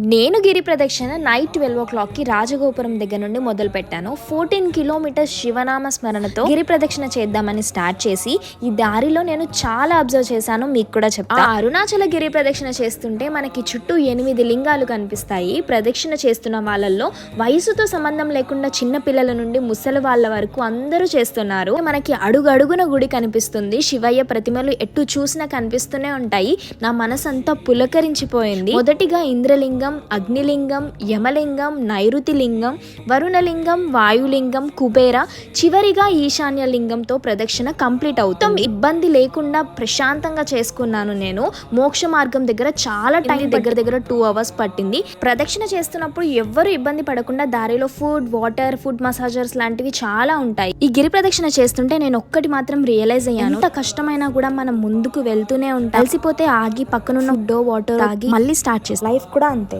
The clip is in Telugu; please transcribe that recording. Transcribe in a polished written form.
నేను గిరి ప్రదక్షిణ నైట్ 12 రాజగోపురం దగ్గర నుండి మొదలు పెట్టాను. 14 కిలోమీటర్స్ శివనామ స్మరణతో గిరి ప్రదక్షిణ చేద్దామని స్టార్ట్ చేసి ఈ దారిలో నేను చాలా అబ్జర్వ్ చేశాను, మీకు కూడా చెప్తా. అరుణాచల గిరి ప్రదక్షిణ చేస్తుంటే మనకి చుట్టూ 8 లింగాలు కనిపిస్తాయి. ప్రదక్షిణ చేస్తున్న వాళ్ళల్లో వయసుతో సంబంధం లేకుండా చిన్న పిల్లల నుండి ముసలి వాళ్ళ వరకు అందరూ చేస్తున్నారు. మనకి అడుగడుగున గుడి కనిపిస్తుంది. శివయ్య ప్రతిమలు ఎటు చూసినా కనిపిస్తూనే ఉంటాయి. నా మనసంతా పులకరించిపోయింది. మొదటిగా ఇంద్రలింగం, అగ్నిలింగం, యమలింగం, నైరుతి లింగం, వరుణలింగం, వాయులింగం, కుబేర, చివరిగా ఈశాన్య లింగంతో ప్రదక్షిణ కంప్లీట్ అవుతుంది. ఇబ్బంది లేకుండా ప్రశాంతంగా చేసుకున్నాను. నేను మోక్ష మార్గం దగ్గర చాలా టైం దగ్గర 2 అవర్స్ పట్టింది. ప్రదక్షిణ చేస్తున్నప్పుడు ఎవ్వరు ఇబ్బంది పడకుండా దారిలో ఫుడ్, వాటర్, ఫుడ్ మసాజర్స్ లాంటివి చాలా ఉంటాయి. ఈ గిరి ప్రదక్షిణ చేస్తుంటే నేను ఒక్కటి మాత్రం రియలైజ్ అయ్యాను, ఎంత కష్టమైనా కూడా మనం ముందుకు వెళ్తూనే ఉంటాం. కలిసిపోతే ఆగి పక్కనున్న ఫుడ్, వాటర్ ఆగి మళ్ళీ స్టార్ట్ చేస్తాం. లైఫ్ కూడా అంతే.